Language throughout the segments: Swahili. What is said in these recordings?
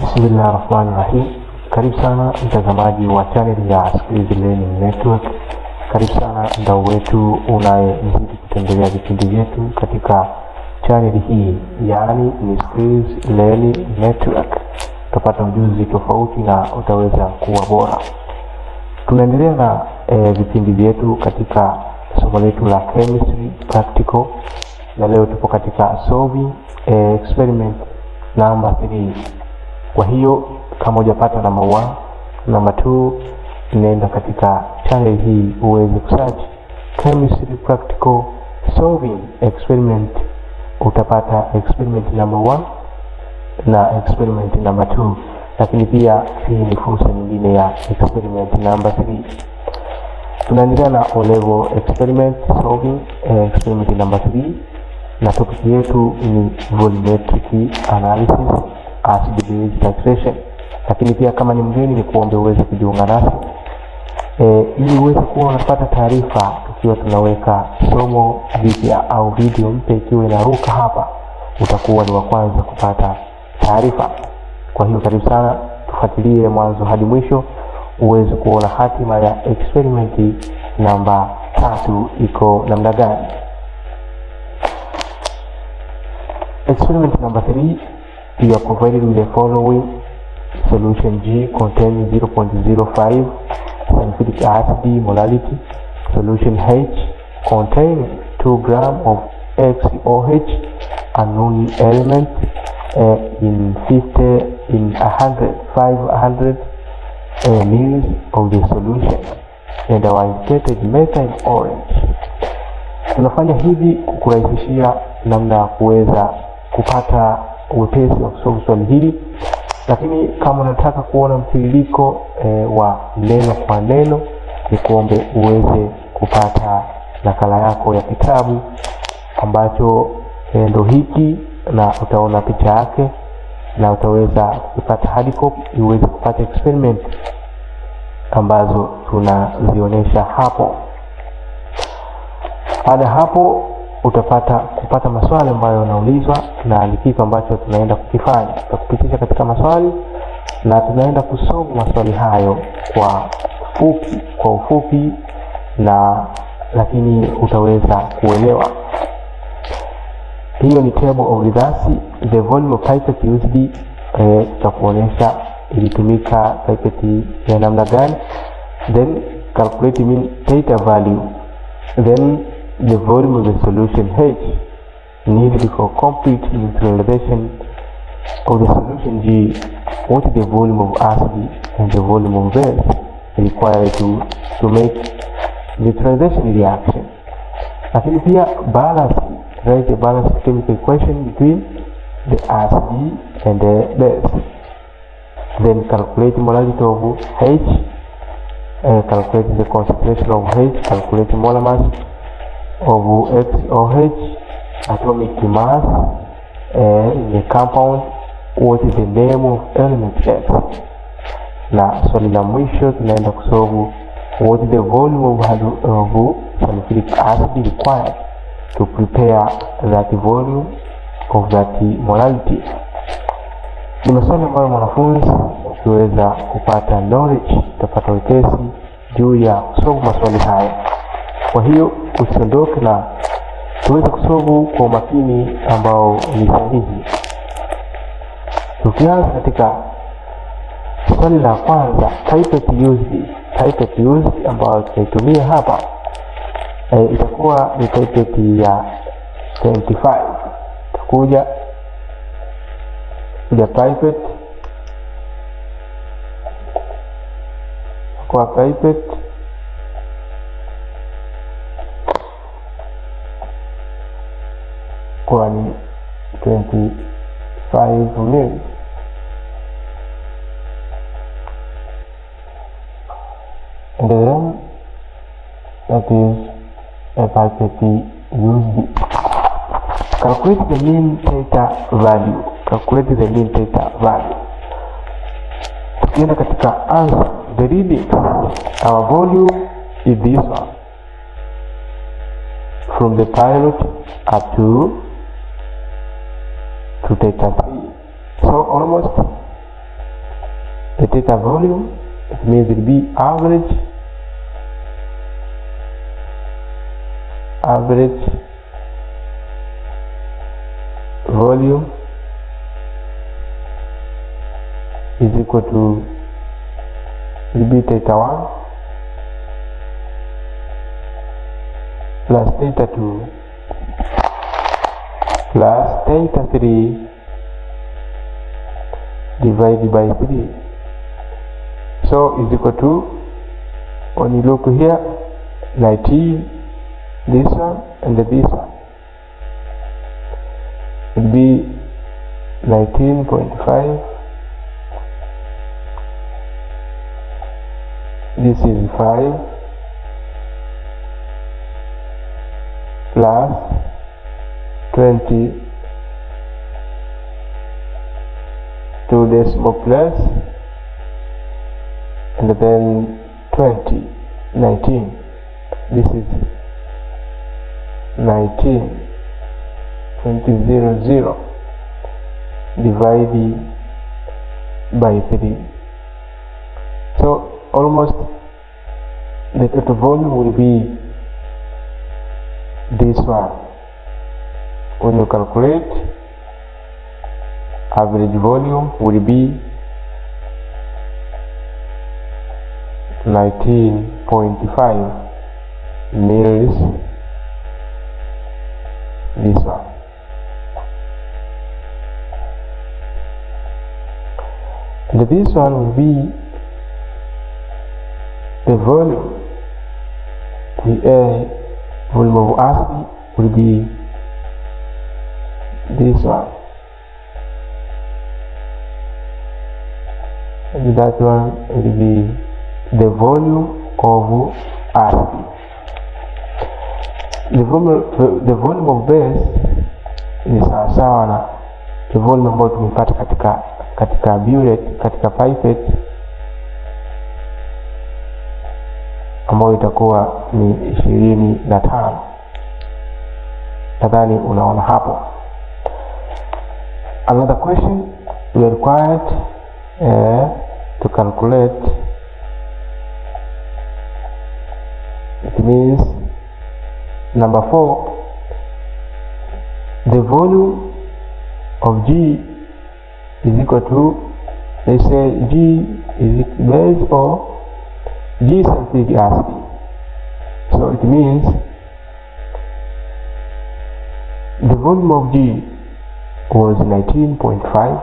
Bismillahirrahmanirrahim. Karibu sana mtazamaji wa channel ya Skills Learning Network. Karibu sana mdau wetu unayezidi kutembelea vipindi vyetu katika channel hii, yaani ni Skills Learning Network. Utapata ujuzi tofauti na utaweza kuwa bora. Tunaendelea na vipindi vyetu katika somo letu la chemistry practical, na leo tupo katika solving experiment number 3. Kwa hiyo kama hujapata namba 1, namba 2, nenda katika channel hii uweze kusearch chemistry practical solving experiment. Utapata experiment number 1 na experiment number 2, lakini pia hii ni fursa nyingine ya experiment number 3. Tunaendelea na O level experiment solving experiment number 3, na topic yetu ni volumetric analysis acid base titration. Lakini pia kama ni mgeni, ni kuombe uweze kujiunga nasi ili uweze kuwa unapata taarifa tukiwa tunaweka somo jipya au video mpya ikiwa inaruka hapa, utakuwa ni wa kwanza kupata taarifa. Kwa hiyo karibu sana, tufuatilie mwanzo hadi mwisho uweze kuona hatima ya experiment namba 3 iko namna gani. Experiment number 3, you are provided with the following solution G containing 0.05 sulfuric acid molality, solution H containing 2 grams of XOH unknown element in 500 ml of the solution, and our indicated method orange. Tunafanya hivi kukurahisishia namna ya kuweza kupata wepesi wa kusoma swali hili, lakini kama unataka kuona mtiririko wa neno kwa neno, ni kuombe uweze kupata nakala yako ya kitabu ambacho ndo hiki, na utaona picha yake na utaweza kupata hard copy uweze kupata experiment ambazo tunazionyesha hapo. Baada hapo utapata kupata maswali ambayo yanaulizwa na ni kitu ambacho tunaenda kukifanya. Tutakupitisha katika maswali na tunaenda kusoma maswali hayo kwa ufupi na lakini utaweza kuelewa. Hiyo ni table of results. The volume of pipette used, tutakuonyesha ilitumika pipette ya namna gani. Then calculate mean theta value. Then the volume of the solution H needed for complete neutralization of the solution G. What is the volume of acid and the volume of base required to make neutralization reaction. Lakini pia balance, write the balanced chemical equation between the acid and the base. Then calculate molarity of H, calculate the concentration of H, calculate molar mass of XOH, atomic mass in the compound. What is the name of element X? Na swali la mwisho tunaenda kusolve what is the volume of sulfuric acid required to prepare that volume of that molality. Ni maswali ambayo mwanafunzi ukiweza kupata knowledge utapata wepesi juu ya kusolve maswali haya. Kwa hiyo usiondoke na tuweze kusolve kwa umakini ambao ni sahihi. Tukianza katika swali la kwanza, pipette used ambayo tunaitumia hapa itakuwa ni pipette ya 25. Takuja pipette kwa pipette kwa ni 25 ml. And then that is a pipette used. Calculate the mean theta value. Calculate the mean theta value. Tukienda katika answer, the reading, our volume is this one, from the pilot up to theta 3. So almost the theta volume, it means it will be average volume is equal to, will be theta 1 plus theta 2 plus theta 3 divided by 3. So is equal to, when you look here, 19, this one and this one, it will be 19.5. This is 5 plus 20, 2 decimal place, and then 20, 19. This is 19, 20, divided by 3. So almost the total volume will be this one. When you calculate, average volume will be 19.5 mils. This one. And this one will be the volume. The volume of acid will be this one, and that one will be the volume of acid. The volume of base ni sawasawa na the volume ambayo tumepata katika burette, katika pipette, ambayo itakuwa ni 25. Nadhani unaona hapo. Another question, we are required to calculate, it means number 4, the volume of G is equal to, let's say G is base or G sulfuric acid. So it means the volume of G was 19.5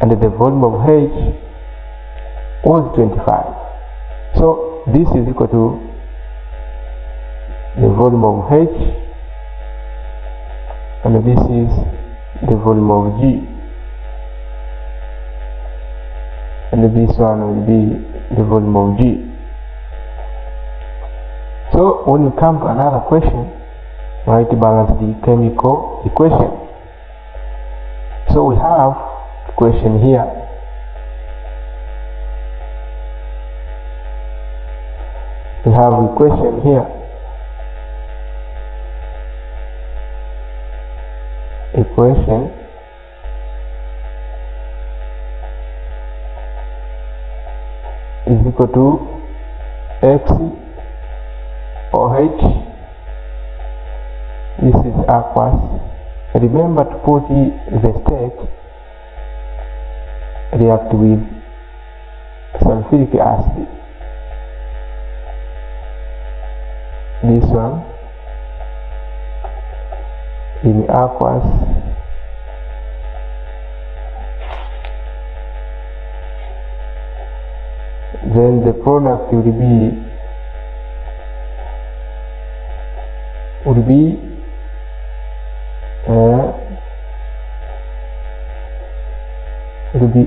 and the volume of H was 25. So this is equal to the volume of H, and this is the volume of G, and this one will be the volume of G. So when we come to another question, write balance the chemical equation. So we have equation here. We have equation here. Equation is equal to X OH. This is aqueous. Remember to put the state react with sulfuric acid. This one in aqueous, then the product will be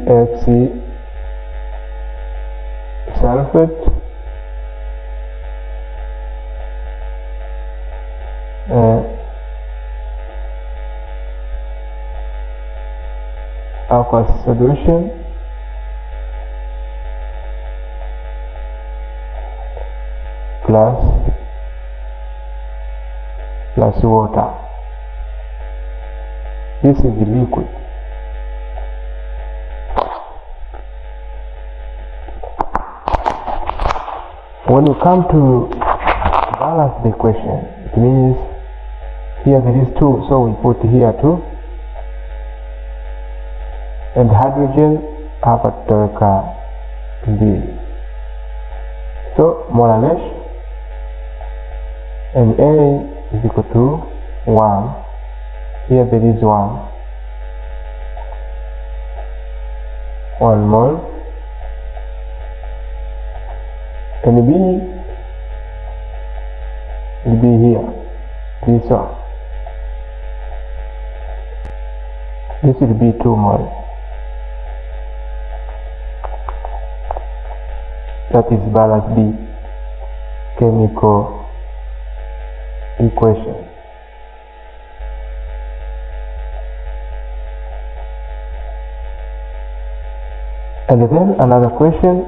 X sulfate aqueous solution plus water. This is the liquid. when we come to balance the equation, it means here there is 2, so we put here 2, and hydrogen hapa tutaweka 2. So more or less Na is equal to 1. Here there is 1 mole, and B will be here, this one. This will be 2 mole. That is balance B chemical equation. And then another question,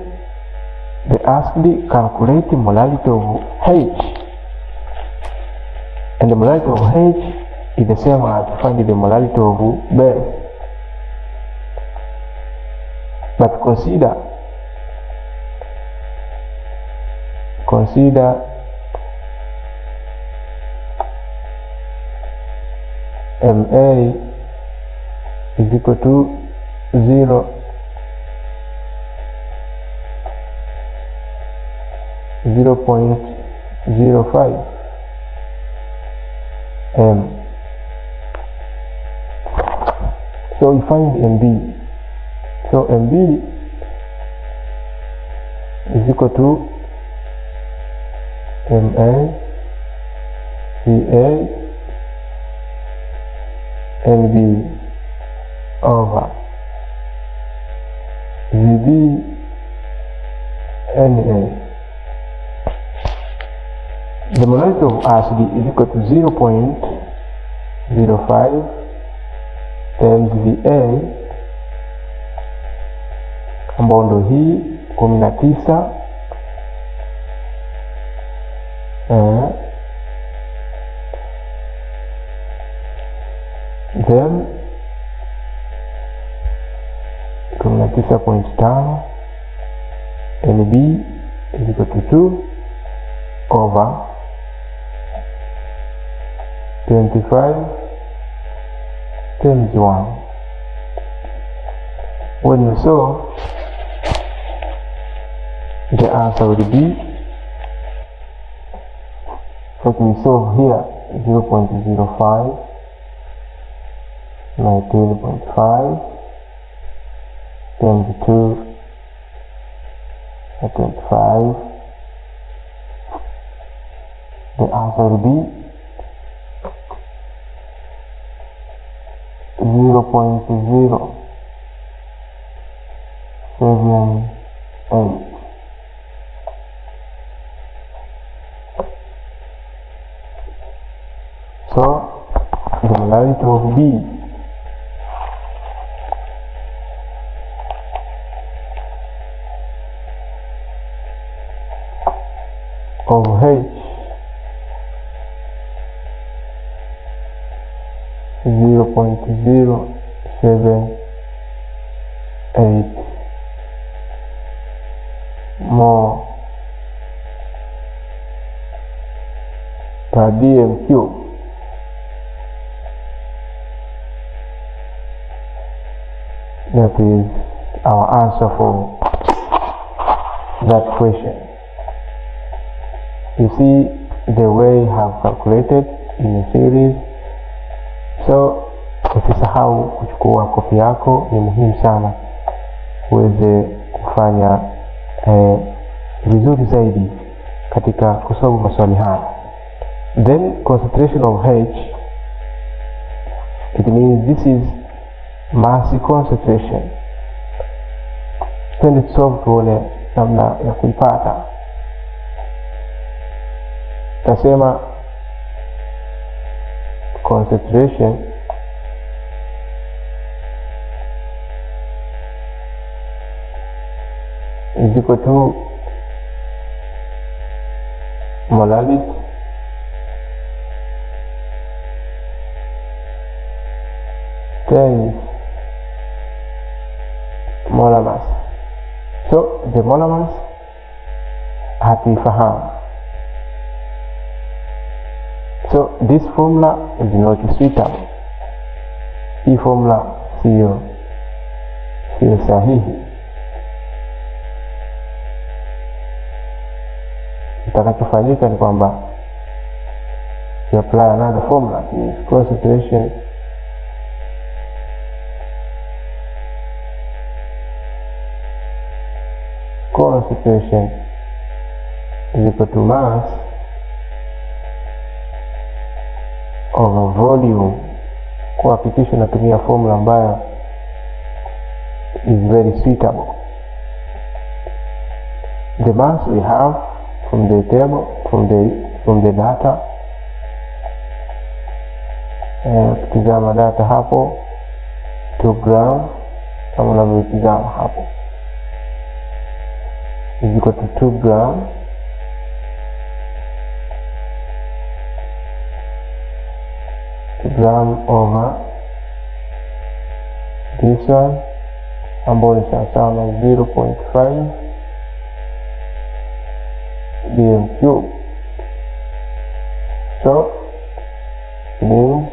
they asked me calculate the molarity of H, and the molarity of H is the same as finding the molarity of base. But consider Ma is equal to 0.05 m. So we find Mb. So Mb is equal to Ma Ca Nb over Zb Na. The molarity of acid is equal to 0.05 times Va ambao ndo hii 19 then 19.5 Nb is equal to 2 over 25 times 1. When you solve, the answer will be, so we solve here 0.05, 19.5 times 2, 25. The answer will be 0.078. So the molarity of B of H 0.078 more per dm cube. That is our answer for that question. You see the way I have calculated in a series. So usisahau kuchukua kopi yako, ni muhimu sana uweze kufanya vizuri zaidi katika kusolve maswali haya. Then concentration of H, it means this is mass concentration. Twende tusolve tuone namna ya kuipata. Tasema concentration is equal to molarity times molar mass. So the molar mass hatuifahamu. So this formula is not suitable. Hii formula sio sahihi. Kitakachofanyika ni kwamba you apply another formula, is concentration is equal to mass over volume. Kuhakikisha natumia formula ambayo is very suitable. The mass we have from the table, from the data. Tukitazama data hapo 2 gram kama unavyotazama hapo is equal to 2 gram over this one ambayo ni sawa na 0.5 bm cube. So means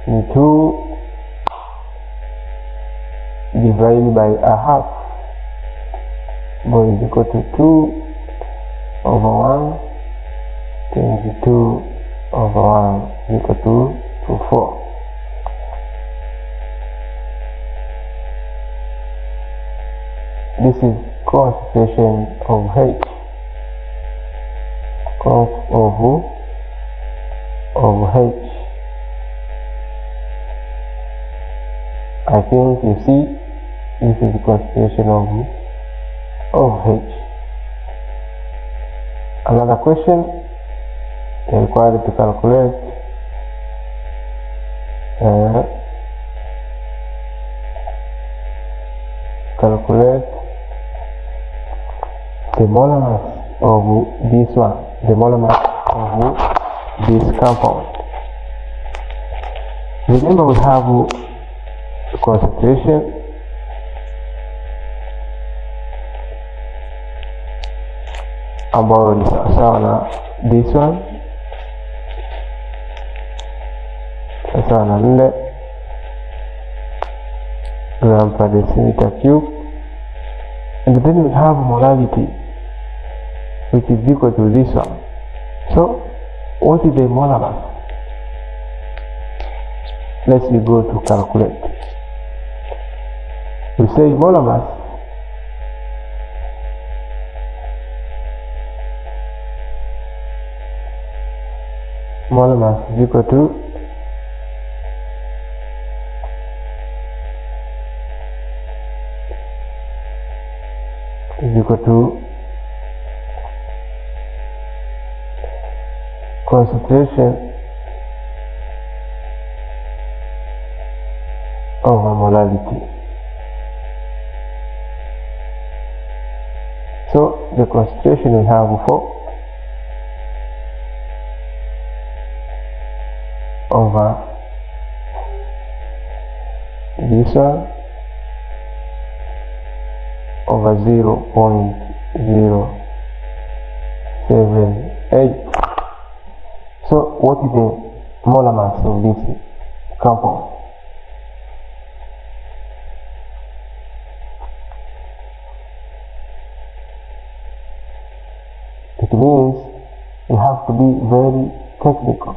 2 divided by a half, is equal to 2 over 1 times 2 over 1 is equal to 4. This is concentration of H, of H. I think you see this is the concentration of H. Another question required to calculate the molar mass of this one, the molar mass of this compound. Remember we have concentration ambayo ni sawa na this one, sawa na 4 gram per decimeter cube, and then we have molarity which is equal to this one. So what is the molar mass? Let's go to calculate. We say molar mass is equal to concentration over molarity. So the concentration we have over this one over 0.078. So what is the molar mass of this compound? It means you have to be very technical.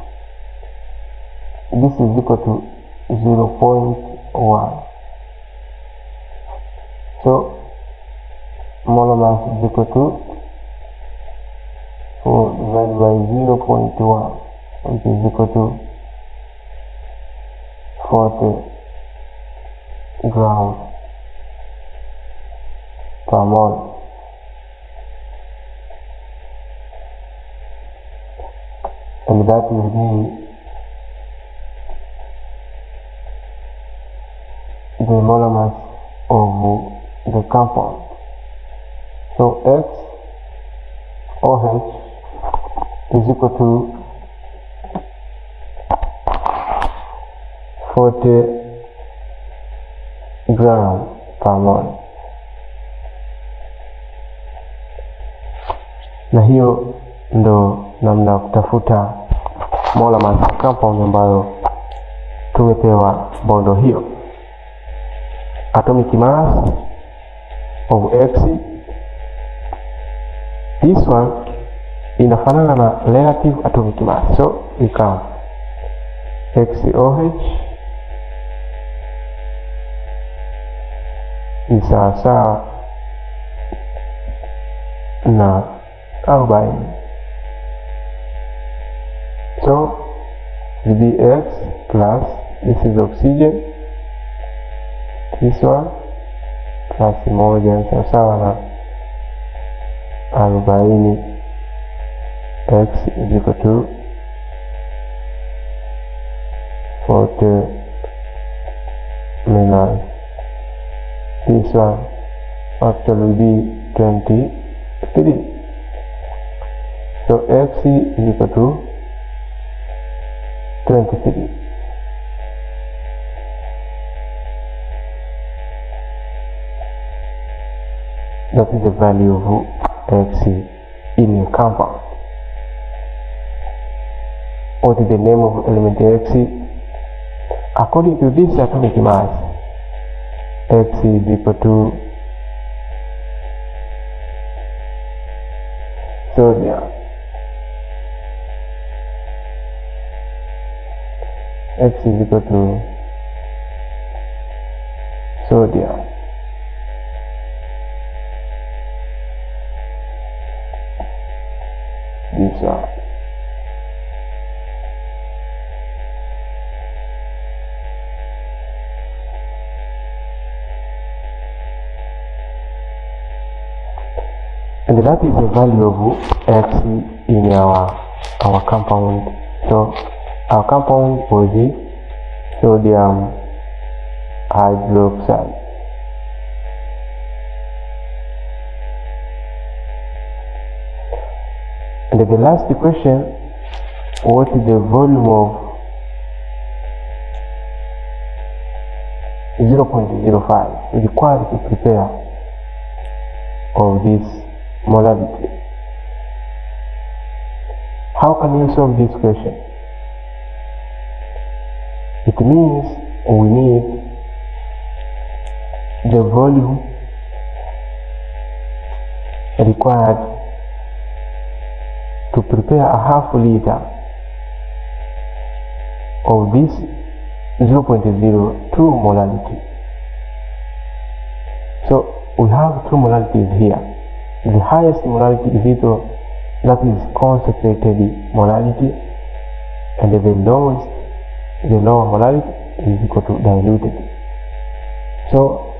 This is equal to 0.1. So molar mass is equal to 4 divided by 0.1, which is equal to 40 grams per mole. And that will be the molar mass of the compound. So X OH is equal to 40 grams per mole. na hiyo ndo namna ya kutafuta molar mass compound ambayo tumepewa bondo hiyo. Atomic mass of X, this one inafanana na relative atomic mass, so we can XOH ni sawasawa na 40. So VX plus, this is oxygen, this one plus 1 sawasawa na 40. X is equal to 49. This one actually will be 23. So X is equal to 23. That is the value of X in a compound. What is the name of element X? According to this atomic mass, X is equal to sodium. X is equal to sodium. This one. And that is the value of X in our compound. So our compound was sodium hydroxide. And the last question, what is the volume of 0.05 required to prepare of this molarity? How can you solve this question? It means we need the volume required to prepare a half liter of this 0.02 molarity. So we have two molarities here. The highest molarity is equal, that is concentrated molarity, and the lower molarity is equal to diluted. So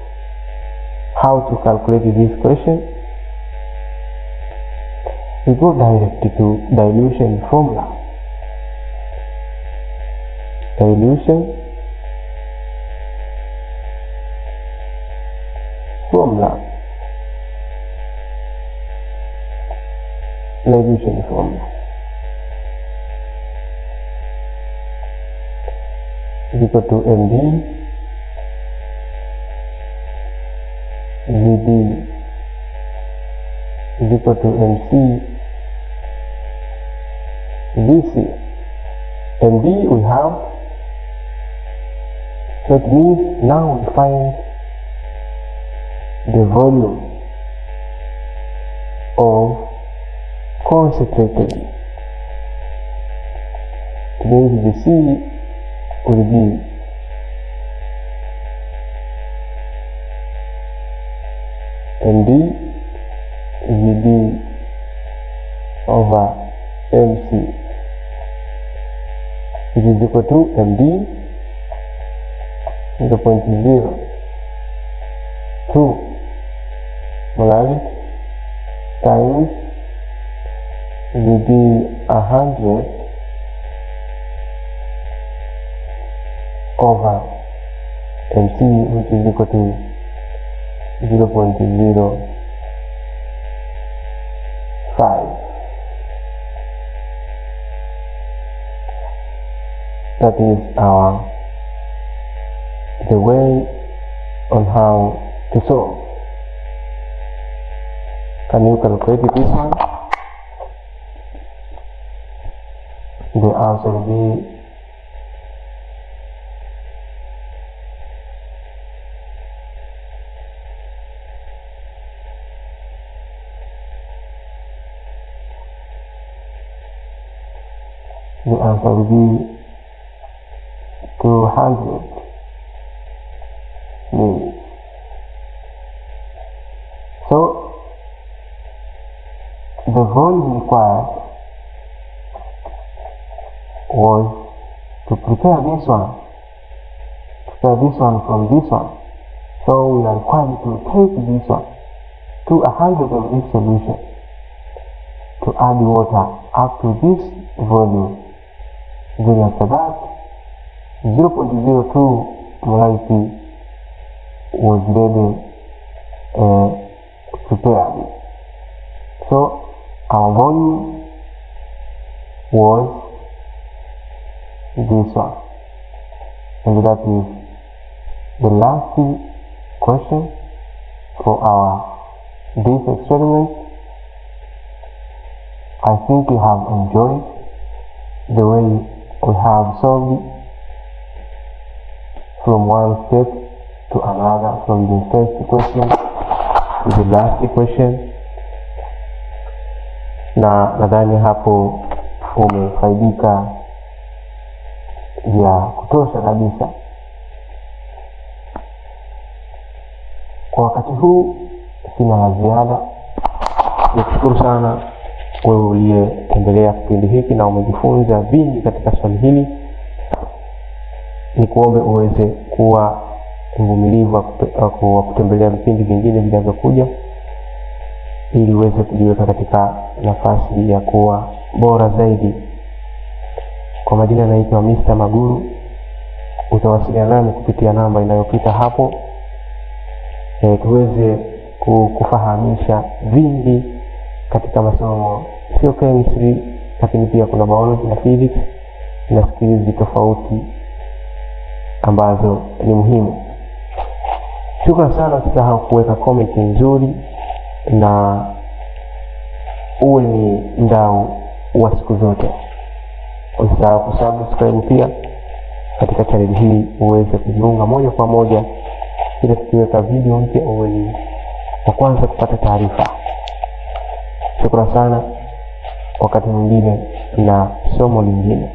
how to calculate this question? We go directly to dilution formula. Dilution formula. Dilution formula is equal to MD VD is equal to MC VC. MD we have, so it means now we find the volume of concentrated. It means the C will be MD VD over MC, which is equal to MD 0.02 molarity times VD 100 over MC, which is equal to 0.05. That is the way on how to solve. Can you calculate this one? answer will be the answer will be 200 minutes. So the volume required was to prepare this one from this one. So we are required to take this one to 100 of this solution to add water up to this volume. Then after that, 0.02 molarity was ready prepared. So our volume was this one, and that is the last question for this experiment. I think you have enjoyed the way we have solved from one step to another, from the first question to the last question, na nadhani hapo umefaidika vya kutosha kabisa. Kwa wakati huu sina la ziada. Nikushukuru sana wewe uliyeendelea kipindi hiki na umejifunza vingi katika swali hili. Nikuombe uweze kuwa mvumilivu wa kutembelea vipindi vingine vinavyokuja, ili uweze kujiweka katika nafasi ya kuwa bora zaidi. Kwa majina naitwa Mr. Maguru. Utawasiliana nami kupitia namba inayopita hapo, tuweze kufahamisha vingi katika masomo, sio chemistry, lakini pia kuna biology na physics na skills tofauti ambazo ni muhimu. Shukrani sana. Usisahau kuweka comment nzuri na uwe ni mdau wa siku zote. Usisahau kusubscribe pia katika channel hii uweze kujiunga moja kwa moja ili tukiweka video mpya uwe ni wa kwanza kupata taarifa. Shukrani sana. Wakati mwingine na somo lingine.